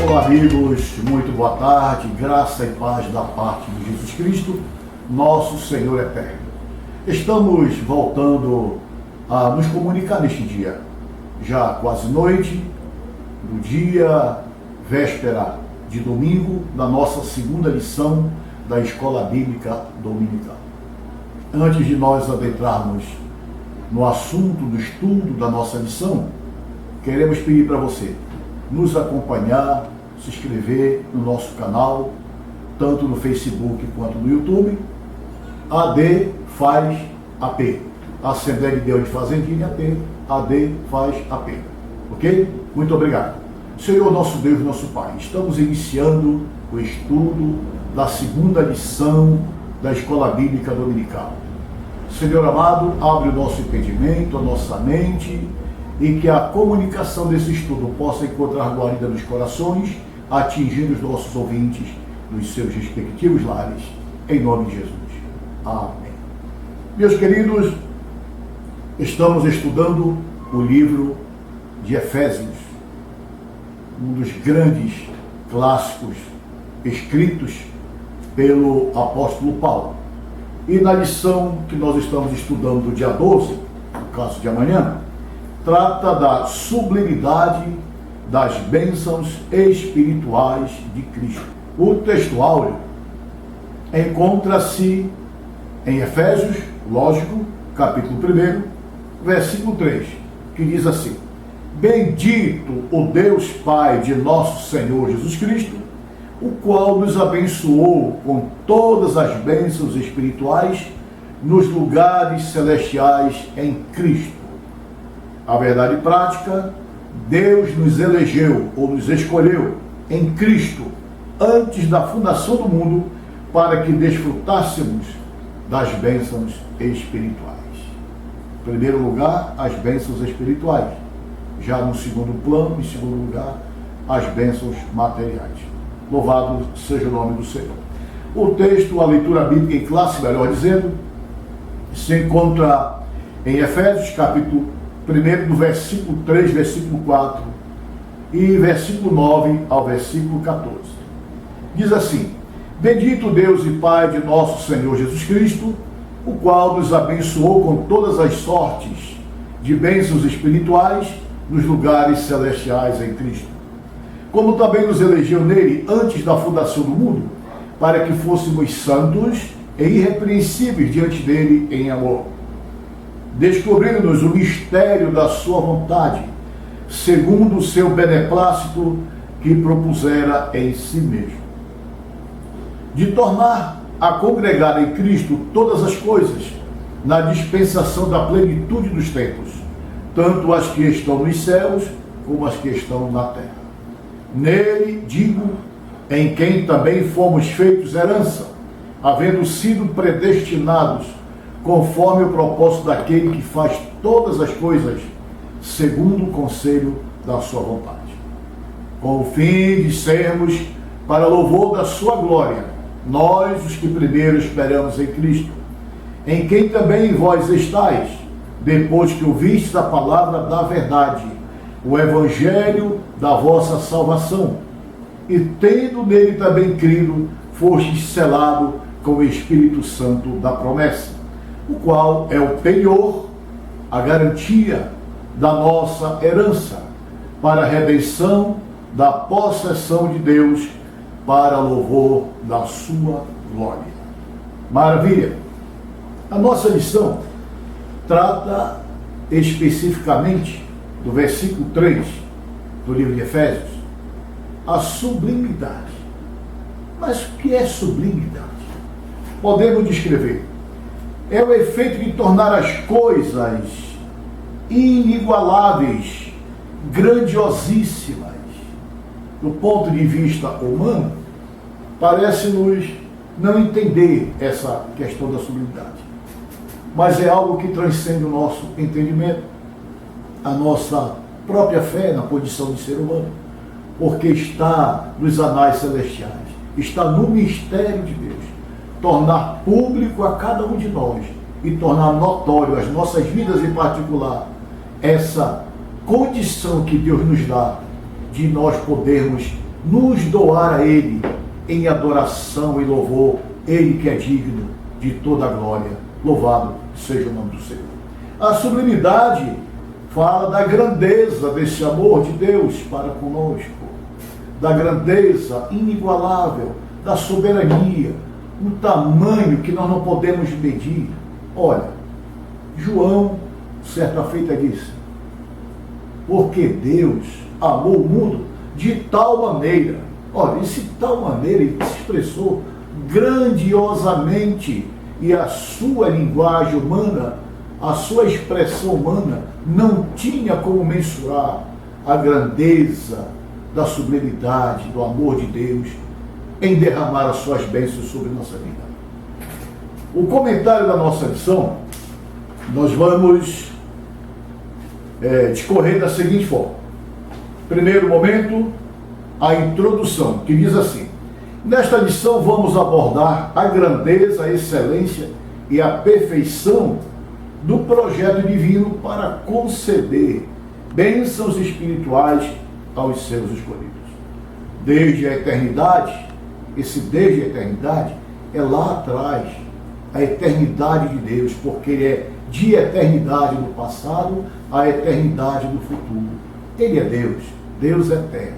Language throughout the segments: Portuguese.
Olá amigos, muito boa tarde, graça e paz da parte de Jesus Cristo, nosso Senhor eterno. Estamos voltando a nos comunicar neste dia, já quase noite, do dia véspera de domingo, da nossa segunda lição da Escola Bíblica Dominical. Antes de nós adentrarmos no assunto do estudo da nossa lição, queremos pedir para você nos acompanhar, se inscrever no nosso canal, tanto no Facebook quanto no YouTube. AD faz AP, Assembleia de Deus de Fazendinha AP, AD faz AP, ok? Muito obrigado. Senhor nosso Deus, nosso Pai, estamos iniciando o estudo da segunda lição da Escola Bíblica Dominical. Senhor amado, abre o nosso entendimento, a nossa mente, e que a comunicação desse estudo possa encontrar guarida nos corações, atingindo os nossos ouvintes nos seus respectivos lares, em nome de Jesus. Amém. Meus queridos, estamos estudando o livro de Efésios, um dos grandes clássicos escritos pelo apóstolo Paulo. E na lição que nós estamos estudando do dia 12, no caso de amanhã, trata da sublimidade das bênçãos espirituais de Cristo. O texto áureo encontra-se em Efésios, lógico, capítulo 1, versículo 3, que diz assim: Bendito o Deus Pai de nosso Senhor Jesus Cristo, o qual nos abençoou com todas as bênçãos espirituais nos lugares celestiais em Cristo. A verdade prática, Deus nos elegeu ou nos escolheu em Cristo antes da fundação do mundo para que desfrutássemos das bênçãos espirituais. Em primeiro lugar, as bênçãos espirituais. Já no segundo plano, em segundo lugar, as bênçãos materiais. Louvado seja o nome do Senhor. O texto, a leitura bíblica em classe, melhor dizendo, se encontra em Efésios, capítulo 1, do versículo 3, versículo 4 e versículo 9 ao versículo 14. Diz assim: Bendito Deus e Pai de nosso Senhor Jesus Cristo, o qual nos abençoou com todas as sortes de bênçãos espirituais nos lugares celestiais em Cristo. Como também nos elegeu nele antes da fundação do mundo, para que fôssemos santos e irrepreensíveis diante dele em amor, descobrindo-nos o mistério da sua vontade, segundo o seu beneplácito que propusera em si mesmo, de tornar a congregar em Cristo todas as coisas, na dispensação da plenitude dos tempos, tanto as que estão nos céus, como as que estão na terra. Nele, digo, em quem também fomos feitos herança, havendo sido predestinados, conforme o propósito daquele que faz todas as coisas, segundo o conselho da sua vontade, com o fim de sermos para louvor da sua glória, nós, os que primeiro esperamos em Cristo, em quem também vós estáis, depois que ouvistes a palavra da verdade, o evangelho da vossa salvação, e tendo nele também crido, fostes selado com o Espírito Santo da promessa, o qual é o penhor, a garantia da nossa herança, para a redenção da possessão de Deus, para louvor da sua glória. Maravilha! A nossa lição trata especificamente do versículo 3 do livro de Efésios, a sublimidade. Mas o que é sublimidade? Podemos descrever: é o efeito de tornar as coisas inigualáveis, grandiosíssimas. Do ponto de vista humano, parece-nos não entender essa questão da sublimidade. Mas é algo que transcende o nosso entendimento, a nossa própria fé na condição de ser humano, porque está nos anais celestiais, está no mistério de Deus, tornar público a cada um de nós e tornar notório as nossas vidas em particular essa condição que Deus nos dá de nós podermos nos doar a Ele em adoração e louvor, Ele que é digno de toda a glória. Louvado seja o nome do Senhor. A sublimidade fala da grandeza desse amor de Deus para conosco, da grandeza inigualável, da soberania, um tamanho que nós não podemos medir. Olha, João, certa feita, disse: porque Deus amou o mundo de tal maneira. Olha, esse tal maneira ele se expressou grandiosamente, e a sua linguagem humana, a sua expressão humana não tinha como mensurar a grandeza da sublimidade, do amor de Deus em derramar as suas bênçãos sobre nossa vida. O comentário da nossa lição, nós vamos discorrer da seguinte forma. Primeiro momento, a introdução, que diz assim: nesta lição vamos abordar a grandeza, a excelência e a perfeição do projeto divino para conceder bênçãos espirituais aos seus escolhidos. Desde a eternidade, esse desde a eternidade é lá atrás, a eternidade de Deus, porque ele é de eternidade no passado à eternidade no futuro. Ele é Deus, Deus eterno.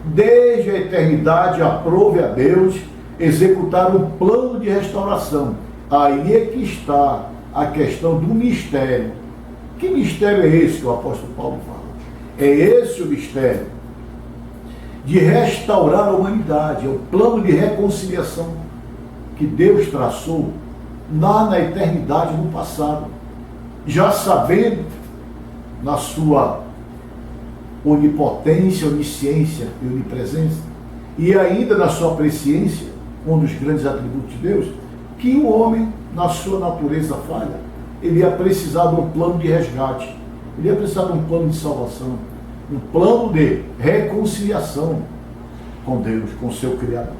Desde a eternidade aprove a Deus executar um plano de restauração. Aí é que está a questão do mistério. Que mistério é esse que o apóstolo Paulo fala? É esse o mistério de restaurar a humanidade. É o plano de reconciliação que Deus traçou lá na eternidade, no passado, já sabendo, na sua onipotência, onisciência e onipresença, e ainda na sua presciência, um dos grandes atributos de Deus, que o homem, na sua natureza falha, ele ia precisar de um plano de resgate, ele ia precisar de um plano de salvação, um plano de reconciliação com Deus, com o seu Criador.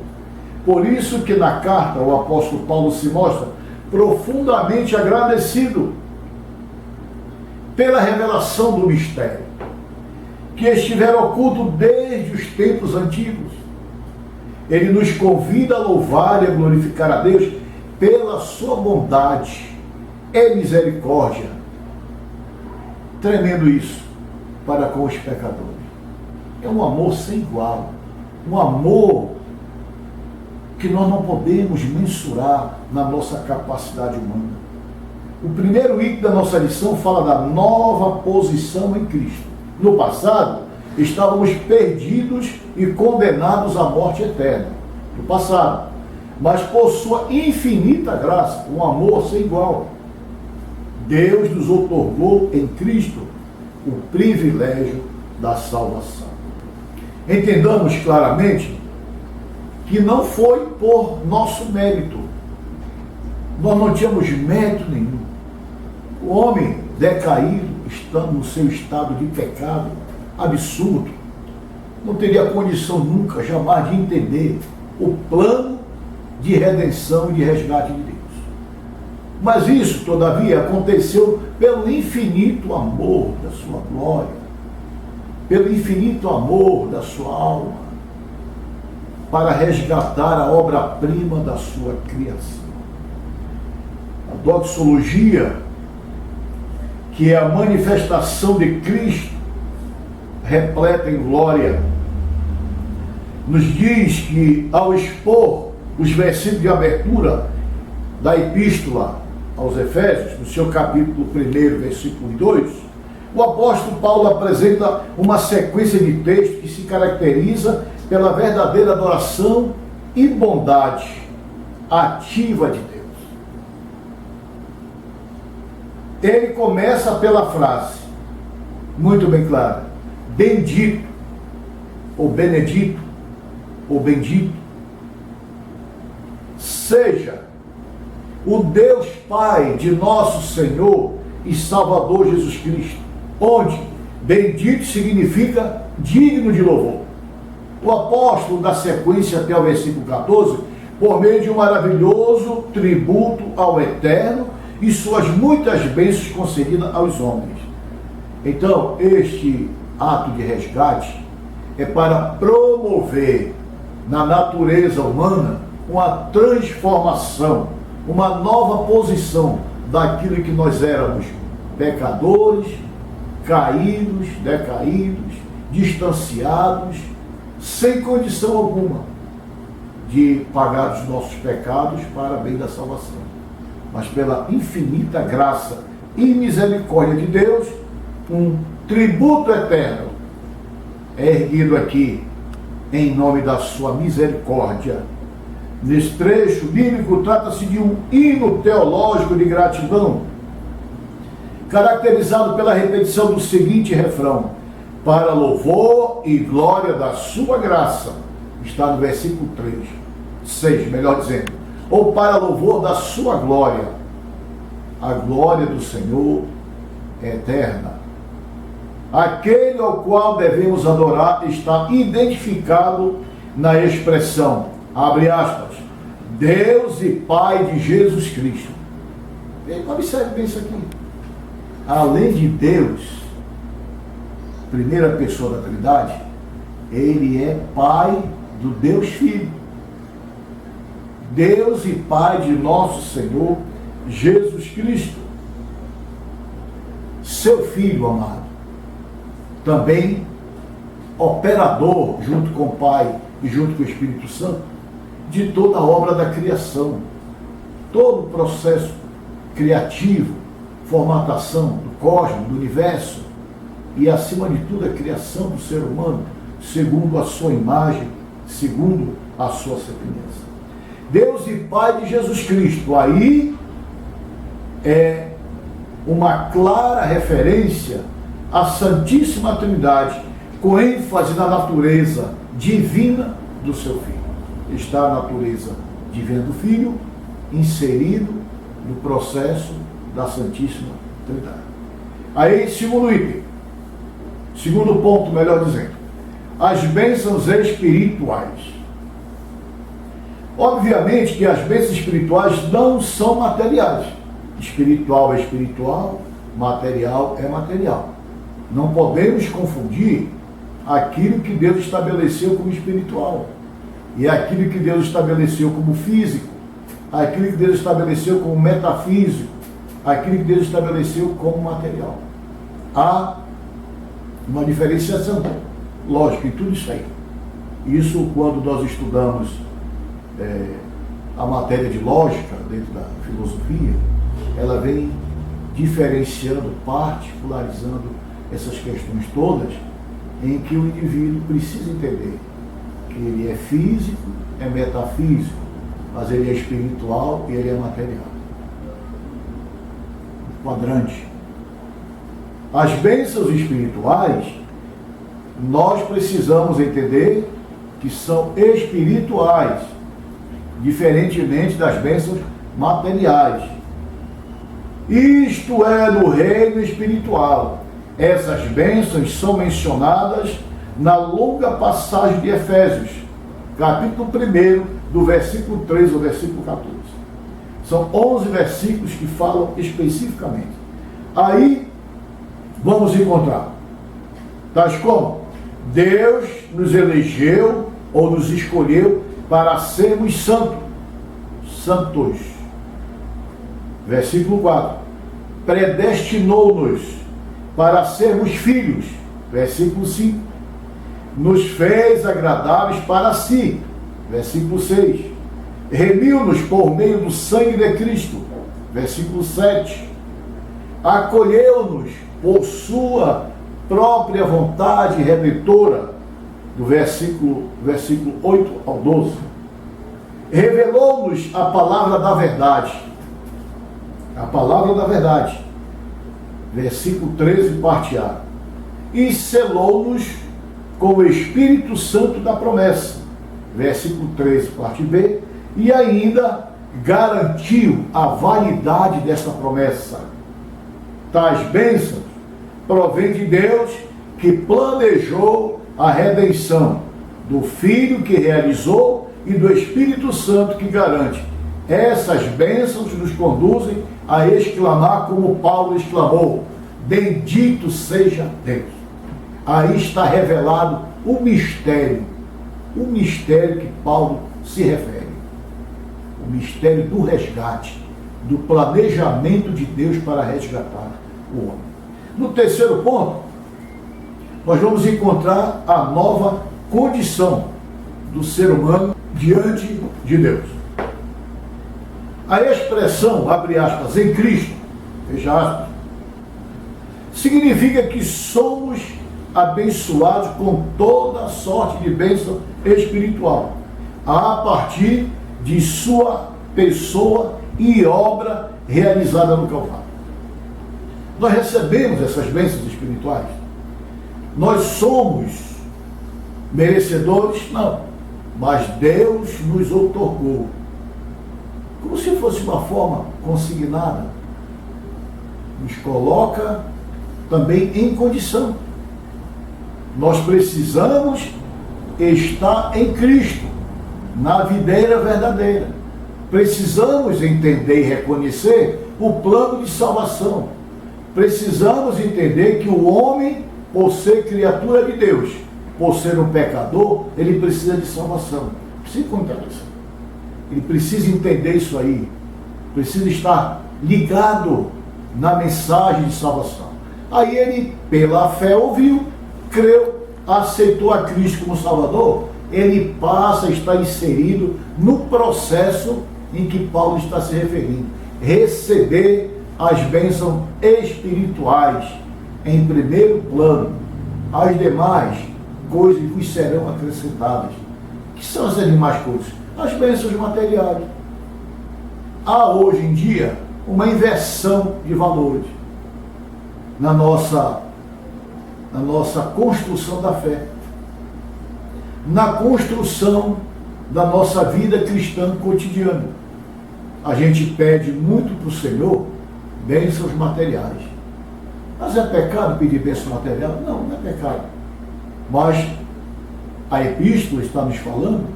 Por isso que na carta o apóstolo Paulo se mostra profundamente agradecido pela revelação do mistério, que estiver oculto desde os tempos antigos. Ele nos convida a louvar e a glorificar a Deus pela sua bondade e misericórdia. Tremendo isso para com os pecadores. É um amor sem igual, um amor que nós não podemos mensurar na nossa capacidade humana. O primeiro item da nossa lição fala da nova posição em Cristo. No passado, estávamos perdidos e condenados à morte eterna. No passado. Mas por sua infinita graça, um amor sem igual, Deus nos otorgou em Cristo o privilégio da salvação. Entendamos claramente que não foi por nosso mérito. Nós não tínhamos mérito nenhum. O homem decaído, estando no seu estado de pecado absurdo, não teria condição nunca, jamais, de entender o plano de redenção e de resgate de Deus. Mas isso, todavia, aconteceu pelo infinito amor da sua glória, pelo infinito amor da sua alma, para resgatar a obra-prima da sua criação. A doxologia, que é a manifestação de Cristo repleta em glória, nos diz que, ao expor os versículos de abertura da epístola aos Efésios, no seu capítulo 1, versículo 2, o apóstolo Paulo apresenta uma sequência de textos que se caracteriza pela verdadeira adoração e bondade ativa de Deus. Ele começa pela frase, muito bem clara: bendito, ou benedito, ou bendito, seja o Deus Pai de nosso Senhor e Salvador Jesus Cristo, onde bendito significa digno de louvor. O apóstolo dá sequência até o versículo 14, por meio de um maravilhoso tributo ao Eterno e suas muitas bênçãos concedidas aos homens. Então, este ato de resgate é para promover na natureza humana uma transformação, uma nova posição daquilo que nós éramos, pecadores, caídos, decaídos, distanciados, sem condição alguma de pagar os nossos pecados para bem da salvação. Mas pela infinita graça e misericórdia de Deus, um tributo eterno é erguido aqui em nome da sua misericórdia. Nesse trecho bíblico trata-se de um hino teológico de gratidão, caracterizado pela repetição do seguinte refrão: para louvor e glória da sua graça. Está no versículo 6, melhor dizendo, ou para louvor da sua glória. A glória do Senhor é eterna. Aquele ao qual devemos adorar está identificado na expressão, abre aspas, Deus e Pai de Jesus Cristo. Observe bem isso aqui. Além de Deus, primeira pessoa da Trindade, ele é Pai do Deus Filho. Deus e Pai de nosso Senhor Jesus Cristo. Seu Filho amado. Também operador, junto com o Pai e junto com o Espírito Santo, de toda a obra da criação. Todo o processo criativo, formatação do cosmos, do universo, e acima de tudo a criação do ser humano, segundo a sua imagem, segundo a sua semelhança. Deus e Pai de Jesus Cristo, aí é uma clara referência à Santíssima Trindade, com ênfase na natureza divina do seu Filho. Está a natureza divina do Filho inserido no processo da Santíssima Trindade. Aí, segundo item, segundo ponto, melhor dizendo, as bênçãos espirituais. Obviamente que as bênçãos espirituais não são materiais. Espiritual é espiritual, material é material. Não podemos confundir aquilo que Deus estabeleceu como espiritual e aquilo que Deus estabeleceu como físico, aquilo que Deus estabeleceu como metafísico, aquilo que Deus estabeleceu como material. Há uma diferenciação lógica em tudo isso aí. Isso, quando nós estudamos a matéria de lógica dentro da filosofia, ela vem diferenciando, particularizando essas questões todas, em que o indivíduo precisa entender que ele é físico, é metafísico, mas ele é espiritual e ele é material. Quadrante. As bênçãos espirituais, nós precisamos entender que são espirituais, diferentemente das bênçãos materiais. Isto é no reino espiritual. Essas bênçãos são mencionadas na longa passagem de Efésios, capítulo 1, do versículo 3 ao versículo 14. São 11 versículos que falam especificamente. Aí vamos encontrar tais como: Deus nos elegeu ou nos escolheu para sermos santos. Versículo 4. Predestinou-nos para sermos filhos. Versículo 5. Nos fez agradáveis para si. Versículo 6. Remiu-nos por meio do sangue de Cristo. Versículo 7. Acolheu-nos por sua própria vontade redentora. Do versículo 8 ao 12. Revelou-nos a palavra da verdade. A palavra da verdade. Versículo 13, parte A. E selou-nos com o Espírito Santo da promessa. Versículo 13, parte B. E ainda garantiu a validade desta promessa. Tais bênçãos provém de Deus, que planejou a redenção, do Filho que realizou e do Espírito Santo que garante. Essas bênçãos nos conduzem a exclamar como Paulo exclamou: bendito seja Deus. Aí está revelado o mistério o mistério que Paulo se refere. O mistério do resgate, do planejamento de Deus para resgatar o homem. No terceiro ponto, nós vamos encontrar a nova condição do ser humano diante de Deus. A expressão, abre aspas, em Cristo, fecha aspas, significa que somos abençoados com toda sorte de bênção espiritual, a partir de sua pessoa e obra realizada no Calvário. Nós recebemos essas bênçãos espirituais. Nós somos merecedores? Não. Mas Deus nos outorgou. Como se fosse uma forma consignada. Nos coloca também em condição. Nós precisamos estar em Cristo, na videira verdadeira. Precisamos entender e reconhecer o plano de salvação. Precisamos entender que o homem, por ser criatura de Deus, por ser um pecador, ele precisa de salvação. Precisa contar isso. Ele precisa entender isso aí. Precisa estar ligado na mensagem de salvação. Aí ele, pela fé, ouviu, creu, aceitou a Cristo como Salvador. Ele passa a estar inserido no processo em que Paulo está se referindo. Receber as bênçãos espirituais em primeiro plano. As demais coisas vos serão acrescentadas. Que são as demais coisas? As bênçãos materiais. Há hoje em dia uma inversão de valores na nossa construção da fé, na construção da nossa vida cristã cotidiana. A gente pede muito para o Senhor bênçãos materiais. Mas é pecado pedir bênção material? Não, não é pecado. Mas a epístola está nos falando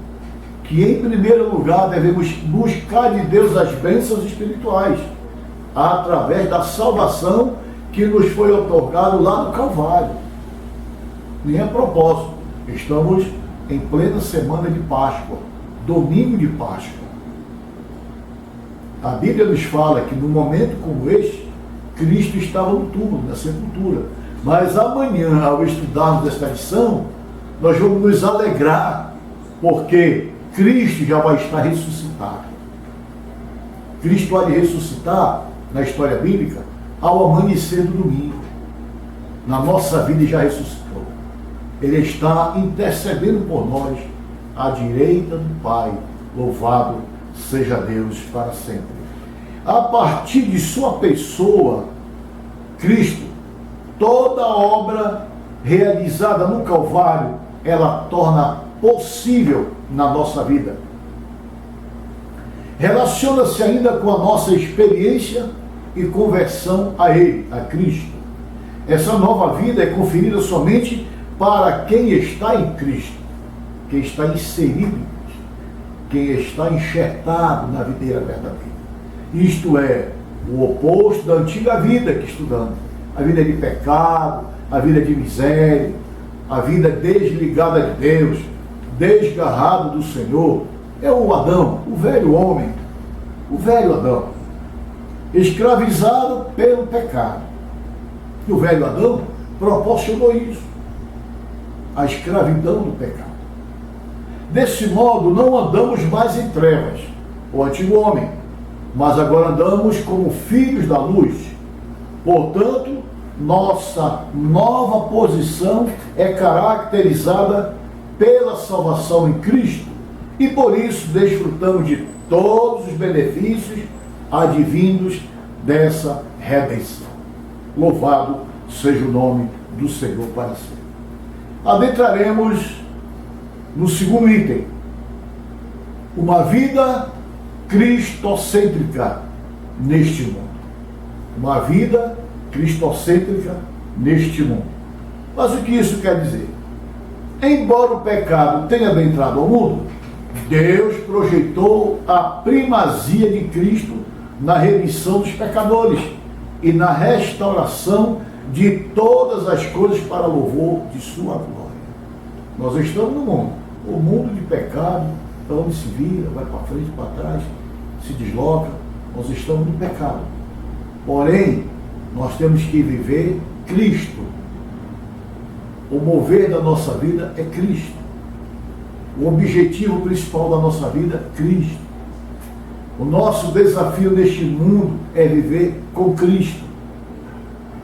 que, em primeiro lugar, devemos buscar de Deus as bênçãos espirituais, através da salvação que nos foi otorgado lá no Calvário. Nem a propósito, estamos em plena semana de Páscoa, domingo de Páscoa. A Bíblia nos fala que num momento como este, Cristo estava no túmulo, na sepultura. Mas amanhã, ao estudarmos esta lição, nós vamos nos alegrar, porque Cristo já vai estar ressuscitado. Cristo vai ressuscitar, na história bíblica, ao amanhecer do domingo. Na nossa vida ele já ressuscitou. Ele está intercedendo por nós, à direita do Pai. Louvado seja Deus para sempre. A partir de sua pessoa, Cristo, toda a obra realizada no Calvário, ela torna possível na nossa vida. Relaciona-se ainda com a nossa experiência e conversão a Ele, a Cristo. Essa nova vida é conferida somente para quem está em Cristo, quem está inserido em Cristo, quem está enxertado na videira verdadeira. Isto é, o oposto da antiga vida que estudamos. A vida de pecado, a vida de miséria, a vida desligada de Deus, desgarrado do Senhor. É o Adão, o velho homem, o velho Adão, escravizado pelo pecado. E o velho Adão proporcionou isso, a escravidão do pecado. Desse modo, não andamos mais em trevas, o antigo homem, mas agora andamos como filhos da luz. Portanto, nossa nova posição é caracterizada pela salvação em Cristo, e por isso desfrutamos de todos os benefícios advindos dessa redenção. Louvado seja o nome do Senhor para sempre. Adentraremos no segundo item, uma vida cristocêntrica neste mundo. Uma vida cristocêntrica neste mundo. Mas o que isso quer dizer? Embora o pecado tenha adentrado ao mundo, Deus projetou a primazia de Cristo na remissão dos pecadores e na restauração de todas as coisas para louvor de sua glória. Nós estamos no mundo, O mundo de pecado, para onde se vira, vai para frente, para trás, se desloca. Nós estamos no pecado. Porém, nós temos que viver Cristo. O mover da nossa vida é Cristo. O objetivo principal da nossa vida é Cristo. O nosso desafio neste mundo é viver com Cristo.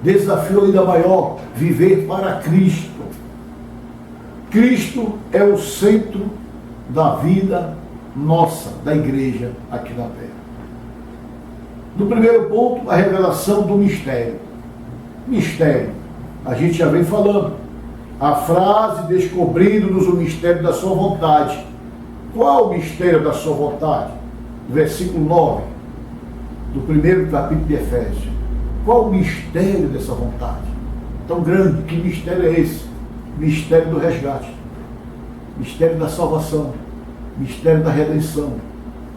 Desafio ainda maior, viver para Cristo. Cristo é o centro da vida nossa, da igreja aqui na terra. No primeiro ponto, a revelação do mistério. Mistério, a gente já vem falando. A frase descobrindo-nos o mistério da sua vontade. Qual o mistério da sua vontade? Versículo 9 do primeiro capítulo de Efésios. Qual o mistério dessa vontade? Tão grande, que mistério é esse? Mistério do resgate, mistério da salvação, mistério da redenção.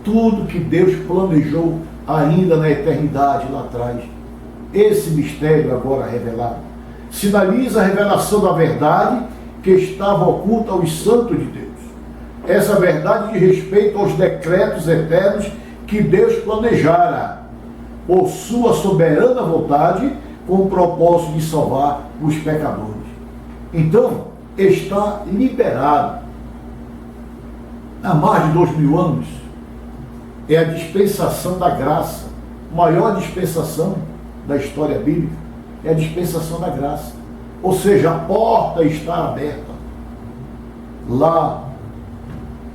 Tudo que Deus planejou ainda na eternidade lá atrás. Esse mistério agora revelado sinaliza a revelação da verdade que estava oculta aos santos de Deus. Essa verdade diz respeito aos decretos eternos que Deus planejara por sua soberana vontade com o propósito de salvar os pecadores. Então, está liberado há mais de 2000 anos. É a dispensação da graça, a maior dispensação da história bíblica é a dispensação da graça. Ou seja, a porta está aberta. Lá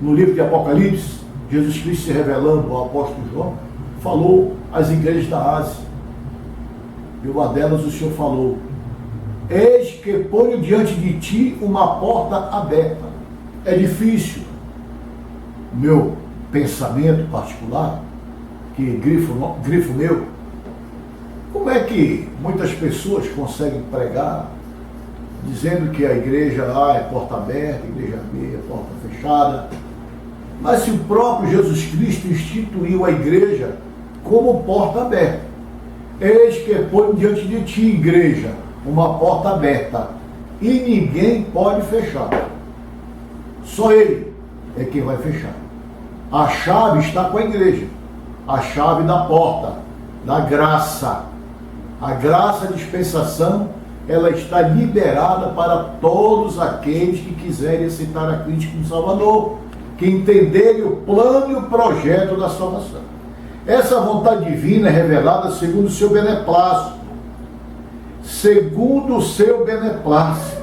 no livro de Apocalipse, Jesus Cristo se revelando ao apóstolo João, falou às igrejas da Ásia. E uma delas o Senhor falou: eis que ponho diante de ti uma porta aberta. É difícil, meu pensamento particular, que grifo meu, como é que muitas pessoas conseguem pregar dizendo que a igreja A é porta aberta, a igreja B é porta fechada, mas se o próprio Jesus Cristo instituiu a igreja como porta aberta. Eis que põe diante de ti, igreja, uma porta aberta, e ninguém pode fechar. Só Ele é quem vai fechar. A chave está com a igreja, a chave da porta, da graça. A graça, a dispensação, ela está liberada para todos aqueles que quiserem aceitar a Cristo como Salvador, que entenderem o plano e o projeto da salvação. Essa vontade divina é revelada segundo o seu beneplácito. Segundo o seu beneplácito.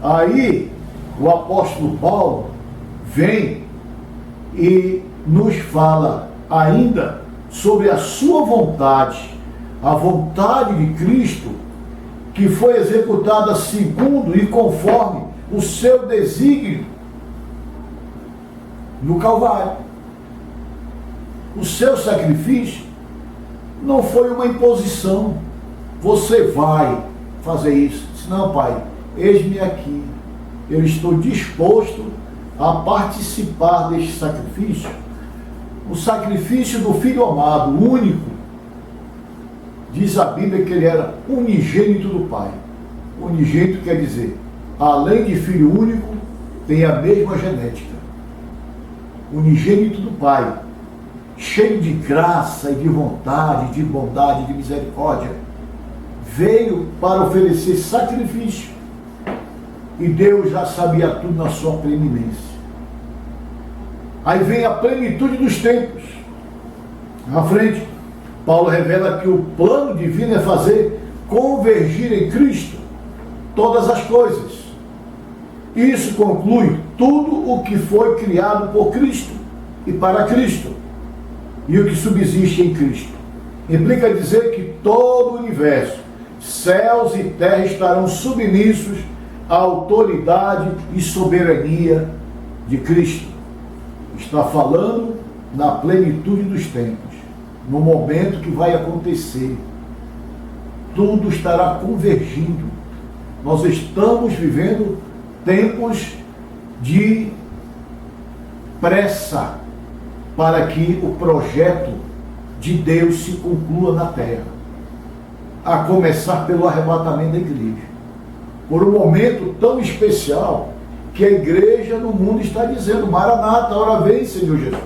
Aí, o apóstolo Paulo vem e nos fala ainda sobre a sua vontade, a vontade de Cristo, que foi executada segundo e conforme o seu desígnio no Calvário. O seu sacrifício não foi uma imposição. Você vai fazer isso. Disse: não, Pai, eis-me aqui. Eu estou disposto a participar deste sacrifício. O sacrifício do Filho amado, único. Diz a Bíblia que ele era unigênito do Pai. Unigênito quer dizer, além de filho único, tem a mesma genética. Unigênito do Pai, cheio de graça e de vontade, de bondade, de misericórdia, veio para oferecer sacrifício. E Deus já sabia tudo na sua preeminência. Aí vem a plenitude dos tempos. Na frente, Paulo revela que o plano divino é fazer convergir em Cristo todas as coisas. Isso conclui tudo o que foi criado por Cristo e para Cristo, e o que subsiste em Cristo. Implica dizer que todo o universo, céus e terra, estarão submissos à autoridade e soberania de Cristo. Está falando na plenitude dos tempos, no momento que vai acontecer. Tudo estará convergindo. Nós estamos vivendo tempos de pressa para que o projeto de Deus se conclua na terra, a começar pelo arrebatamento da igreja. Por um momento tão especial que a igreja no mundo está dizendo: Maranata, ora vem, Senhor Jesus.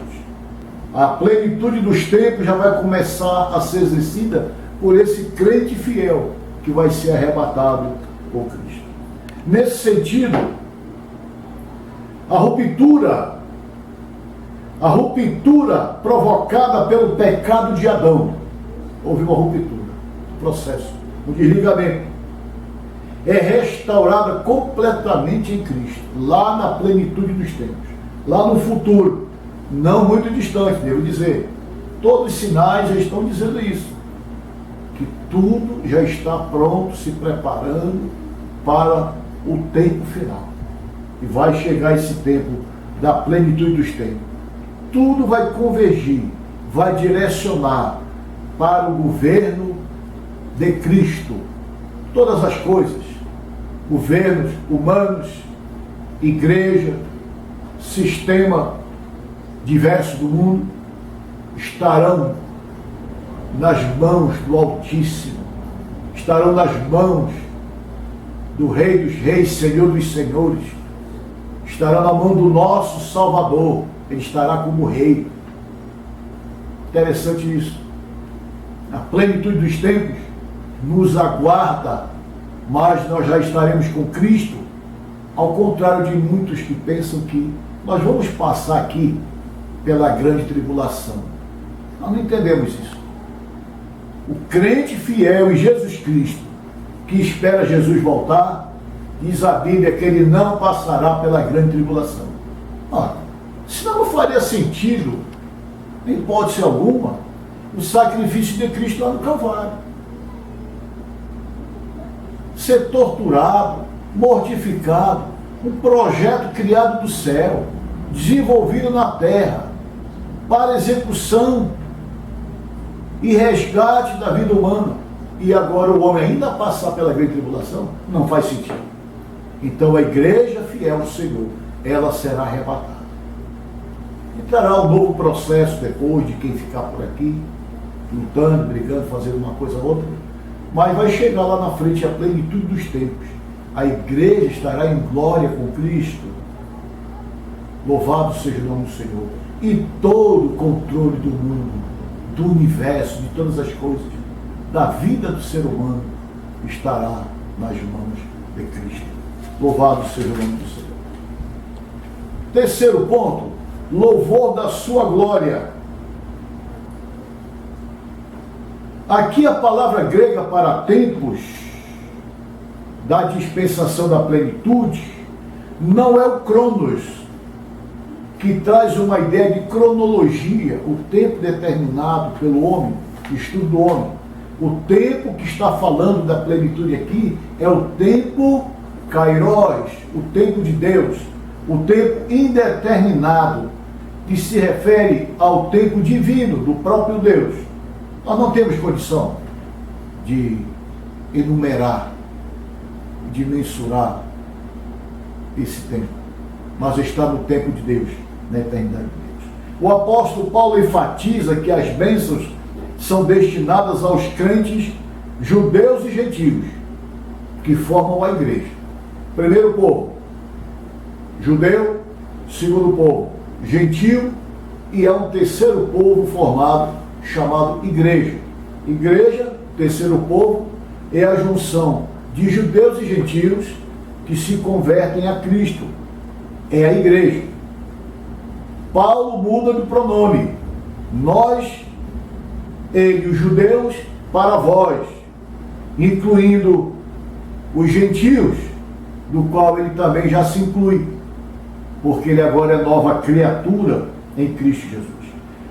A plenitude dos tempos já vai começar a ser exercida por esse crente fiel que vai ser arrebatado por Cristo. Nesse sentido, a ruptura provocada pelo pecado de Adão, houve uma ruptura, processo, um desligamento, é restaurada completamente em Cristo, lá na plenitude dos tempos, lá no futuro, não muito distante, devo dizer. Todos os sinais já estão dizendo isso, que tudo já está pronto, se preparando para o tempo final. E vai chegar esse tempo da plenitude dos tempos. Tudo vai convergir, vai direcionar para o governo de Cristo. Todas as coisas, governos humanos, igreja, sistema diverso do mundo, estarão nas mãos do Altíssimo, estarão nas mãos do Rei dos Reis, Senhor dos Senhores, estará na mão do nosso Salvador, ele estará como Rei. Interessante isso. A plenitude dos tempos nos aguarda, mas nós já estaremos com Cristo, ao contrário de muitos que pensam que nós vamos passar aqui pela grande tribulação. Nós não entendemos isso. O crente fiel em Jesus Cristo, que espera Jesus voltar, diz a Bíblia que ele não passará pela grande tribulação. Senão não faria sentido, em hipótese alguma, o sacrifício de Cristo lá no Calvário. Ser torturado, mortificado, um projeto criado do céu, desenvolvido na terra, para execução e resgate da vida humana, e agora o homem ainda passar pela grande tribulação, não faz sentido. Então a igreja fiel ao Senhor, ela será arrebatada. Entrará um novo processo depois de quem ficar por aqui, lutando, brigando, fazendo uma coisa ou outra, mas vai chegar lá na frente a plenitude dos tempos. A igreja estará em glória com Cristo. Louvado seja o nome do Senhor. E todo o controle do mundo, do universo, de todas as coisas, da vida do ser humano, estará nas mãos de Cristo. Louvado seja o nome do Senhor. Terceiro ponto, louvor da sua glória. Aqui a palavra grega para tempos, da dispensação da plenitude, não é o cronos, que traz uma ideia de cronologia, o tempo determinado pelo homem, estudo do homem. O tempo que está falando da plenitude aqui é o tempo kairos, o tempo de Deus, o tempo indeterminado, que se refere ao tempo divino do próprio Deus. Nós não temos condição de enumerar, de mensurar esse tempo, mas está no tempo de Deus, na eternidade de Deus. O apóstolo Paulo enfatiza que as bênçãos são destinadas aos crentes judeus e gentios, que formam a igreja. Primeiro povo, judeu. Segundo povo, gentio. E há um terceiro povo formado, chamado igreja. Igreja, terceiro povo, é a junção de judeus e gentios que se convertem a Cristo. É a igreja. Paulo muda de pronome. Nós, ele, os judeus, para vós, incluindo os gentios, do qual ele também já se inclui, porque ele agora é nova criatura em Cristo Jesus.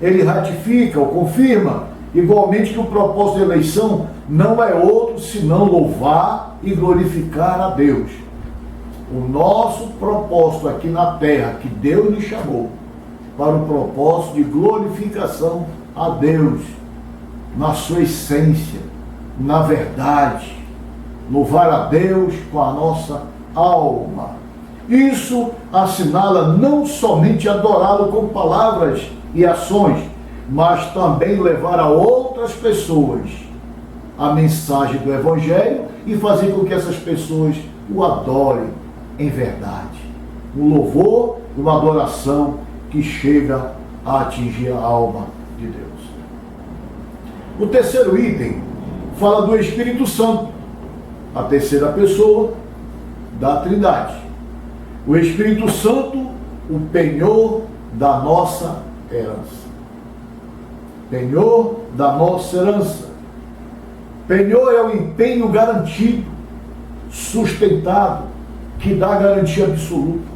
Ele ratifica ou confirma, igualmente, que o propósito da eleição não é outro senão louvar e glorificar a Deus. O nosso propósito aqui na terra, que Deus nos chamou, para o propósito de glorificação a Deus, na sua essência, na verdade, louvar a Deus com a nossa alma. Isso assinala não somente adorá-lo com palavras e ações, mas também levar a outras pessoas a mensagem do Evangelho e fazer com que essas pessoas o adorem em verdade, um louvor e uma adoração que chega a atingir a alma de Deus. O terceiro item fala do Espírito Santo, a terceira pessoa da Trindade. O Espírito Santo, o penhor da nossa herança. Penhor da nossa herança. Penhor é o empenho garantido, sustentado, que dá garantia absoluta.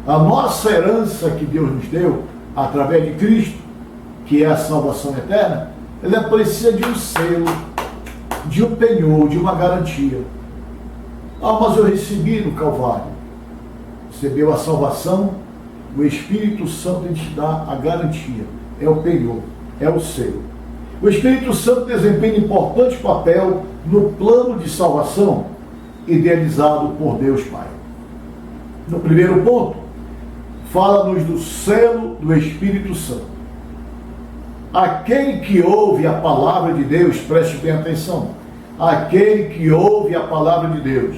A nossa herança que Deus nos deu, através de Cristo, que é a salvação eterna, ela precisa de um selo, de um penhor, de uma garantia. Ah, mas eu recebi no Calvário. Recebeu a salvação, o Espírito Santo te dá a garantia. É o penhor, é o selo. O Espírito Santo desempenha importante papel no plano de salvação idealizado por Deus Pai. No primeiro ponto, fala-nos do selo do Espírito Santo. Aquele que ouve a palavra de Deus, preste bem atenção, aquele que ouve a palavra de Deus,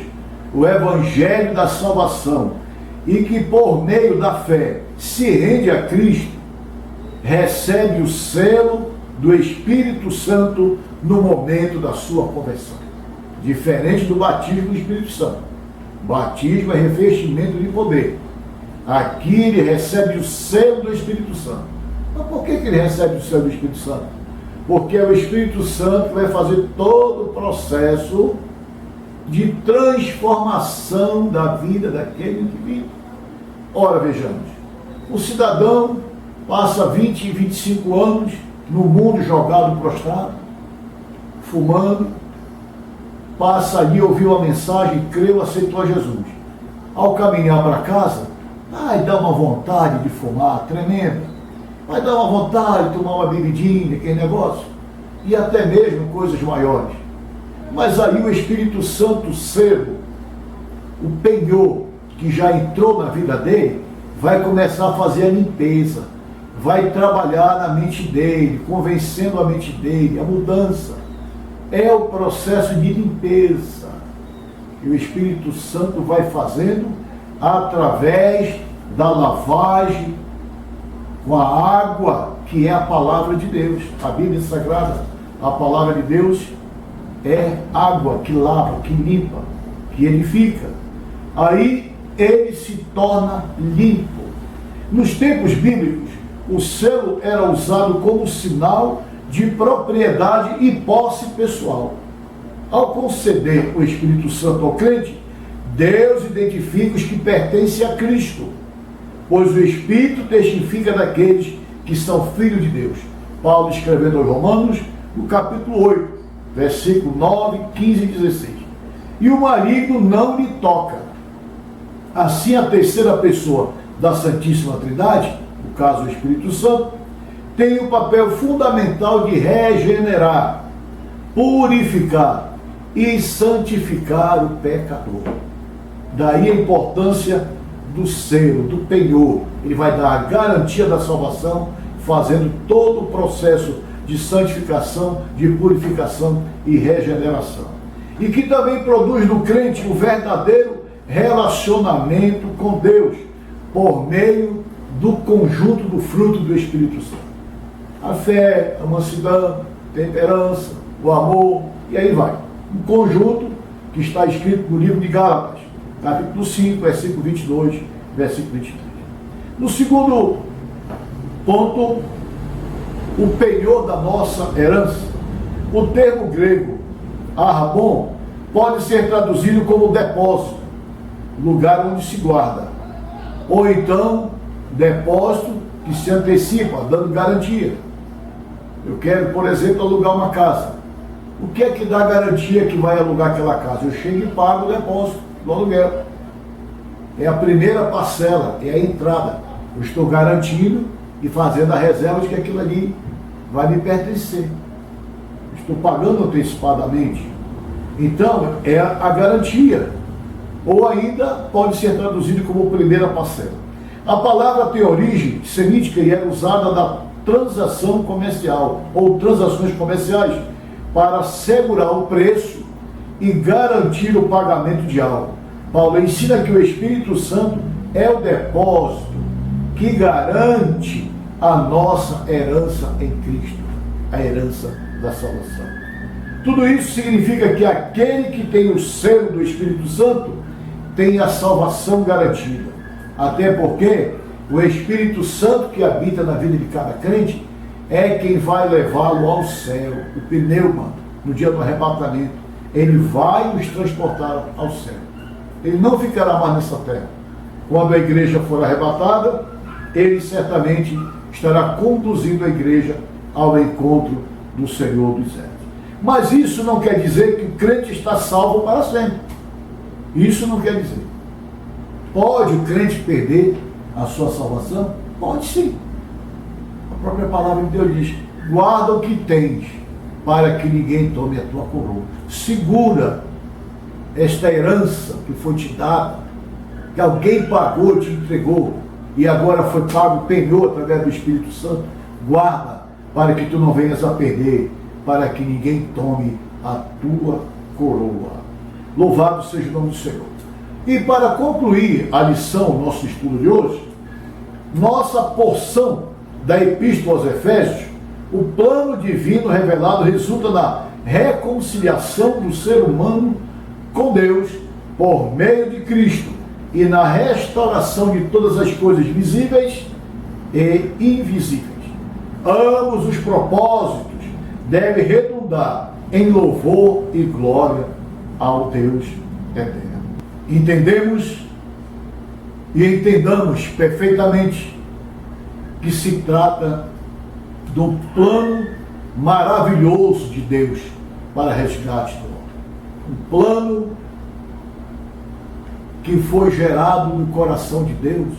o Evangelho da salvação, e que por meio da fé se rende a Cristo, recebe o selo do Espírito Santo no momento da sua conversão. Diferente do batismo do Espírito Santo. Batismo é revestimento de poder. Aqui ele recebe o selo do Espírito Santo. Mas por que ele recebe o selo do Espírito Santo? Porque é o Espírito Santo que vai fazer todo o processo de transformação da vida daquele indivíduo. Ora, vejamos, o cidadão passa 20 e 25 anos no mundo jogado prostrado, fumando, passa ali, ouviu a mensagem, creu, aceitou a Jesus. Ao caminhar para casa, dá uma vontade de fumar tremenda, vai dar uma vontade de tomar uma bebidinha, aquele negócio, e até mesmo coisas maiores. Mas aí o Espírito Santo, o selo, o penhor que já entrou na vida dele, vai começar a fazer a limpeza, vai trabalhar na mente dele, convencendo a mente dele, a mudança. É o processo de limpeza que o Espírito Santo vai fazendo através da lavagem com a água, que é a palavra de Deus. A Bíblia Sagrada, a palavra de Deus é água que lava, que limpa, que edifica. Aí ele se torna limpo. Nos tempos bíblicos, o selo era usado como sinal de propriedade e posse pessoal. Ao conceder o Espírito Santo ao crente, Deus identifica os que pertencem a Cristo, pois o Espírito testifica daqueles que são filhos de Deus. Paulo escrevendo aos Romanos, no capítulo 8, versículo 9, 15 e 16. E o maligno não lhe toca. Assim, a terceira pessoa da Santíssima Trindade, no caso o Espírito Santo, tem o papel fundamental de regenerar, purificar e santificar o pecador. Daí a importância do selo, do penhor. Ele vai dar a garantia da salvação, fazendo todo o processo de santificação, de purificação e regeneração. E que também produz no crente o verdadeiro relacionamento com Deus, por meio do conjunto do fruto do Espírito Santo. A fé, a mansidão, a temperança, o amor, e aí vai. Um conjunto que está escrito no livro de Gálatas, capítulo 5, versículo 22, versículo 23. No segundo ponto, o penhor da nossa herança. O termo grego arrabon pode ser traduzido como depósito, lugar onde se guarda, ou então depósito que se antecipa, dando garantia. Eu quero, por exemplo, alugar uma casa. O que é que dá garantia que vai alugar aquela casa? Eu chego e pago o depósito do aluguel. É a primeira parcela, é a entrada. Eu estou garantindo e fazendo a reserva de que aquilo ali vai me pertencer. Estou pagando antecipadamente. Então, é a garantia. Ou ainda pode ser traduzido como primeira parcela. A palavra tem origem semítica e era usada da transação comercial ou transações comerciais para assegurar o preço e garantir o pagamento de algo. Paulo ensina que o Espírito Santo é o depósito que garante a nossa herança em Cristo, a herança da salvação. Tudo isso significa que aquele que tem o selo do Espírito Santo tem a salvação garantida. Até porque o Espírito Santo que habita na vida de cada crente é quem vai levá-lo ao céu, o pneuma, no dia do arrebatamento. Ele vai nos transportar ao céu. Ele não ficará mais nessa terra. Quando a igreja for arrebatada, ele certamente estará conduzindo a igreja ao encontro do Senhor dos Exércitos. Mas isso não quer dizer que o crente está salvo para sempre. Isso não quer dizer. Pode o crente perder a sua salvação? Pode sim. A própria palavra de Deus diz: guarda o que tens, para que ninguém tome a tua coroa. Segura esta herança que foi te dada, que alguém pagou, te entregou, e agora foi pago, penhou através do Espírito Santo. Guarda, para que tu não venhas a perder, para que ninguém tome a tua coroa. Louvado seja o nome do Senhor. E para concluir a lição, nosso estudo de hoje, nossa porção da Epístola aos Efésios, o plano divino revelado resulta na reconciliação do ser humano com Deus por meio de Cristo e na restauração de todas as coisas visíveis e invisíveis. Ambos os propósitos devem redundar em louvor e glória ao Deus eterno. Entendemos e entendamos perfeitamente que se trata do plano maravilhoso de Deus para resgate do homem. Um plano que foi gerado no coração de Deus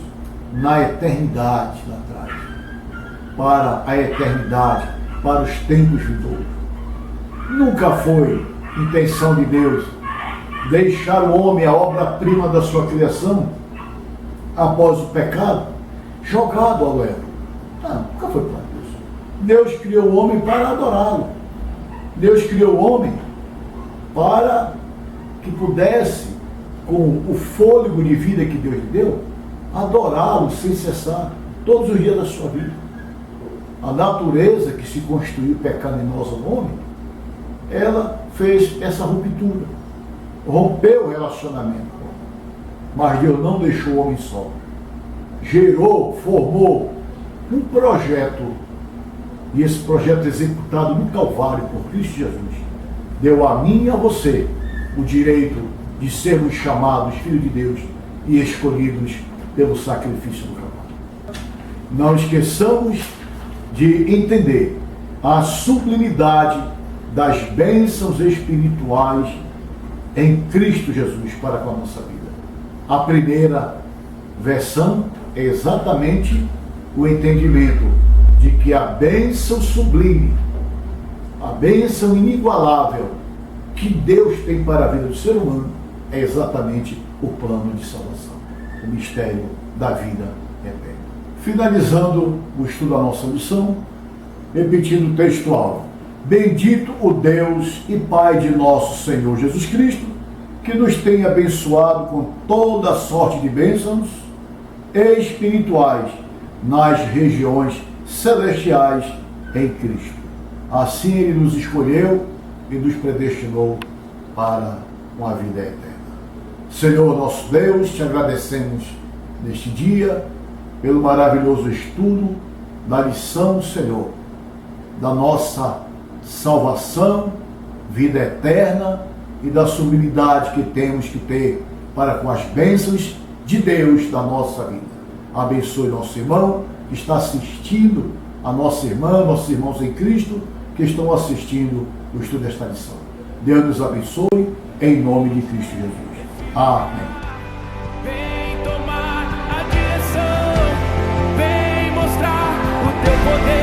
na eternidade lá atrás, para a eternidade, para os tempos vindouros. Nunca foi intenção de Deus deixar o homem, a obra-prima da sua criação, após o pecado, jogado ao erro. Não, nunca foi para isso. Deus criou o homem para adorá-lo. Deus criou o homem para que pudesse, com o fôlego de vida que Deus lhe deu, adorá-lo sem cessar, todos os dias da sua vida. A natureza que se construiu pecaminosa no homem, ela fez essa ruptura, rompeu o relacionamento. Mas Deus não deixou o homem só. Gerou, formou um projeto, e esse projeto executado no Calvário por Cristo Jesus, deu a mim e a você o direito de sermos chamados filhos de Deus e escolhidos pelo sacrifício do Calvário. Não esqueçamos de entender a sublimidade das bênçãos espirituais em Cristo Jesus para com a nossa vida. A primeira versão é exatamente o entendimento de que a bênção sublime, a bênção inigualável que Deus tem para a vida do ser humano é exatamente o plano de salvação, o mistério da vida eterna. Finalizando o estudo da nossa lição, repetindo o textual: bendito o Deus e Pai de nosso Senhor Jesus Cristo, que nos tem abençoado com toda a sorte de bênçãos espirituais nas regiões celestiais em Cristo. Assim Ele nos escolheu e nos predestinou para uma vida eterna. Senhor nosso Deus, te agradecemos neste dia pelo maravilhoso estudo da lição, Senhor, da nossa salvação, vida eterna e da sublimidade que temos que ter para com as bênçãos de Deus da nossa vida. Abençoe nosso irmão que está assistindo, a nossa irmã, nossos irmãos em Cristo que estão assistindo o estudo desta lição. Deus nos abençoe em nome de Cristo Jesus. Amém. Vem tomar a direção, vem mostrar o teu poder.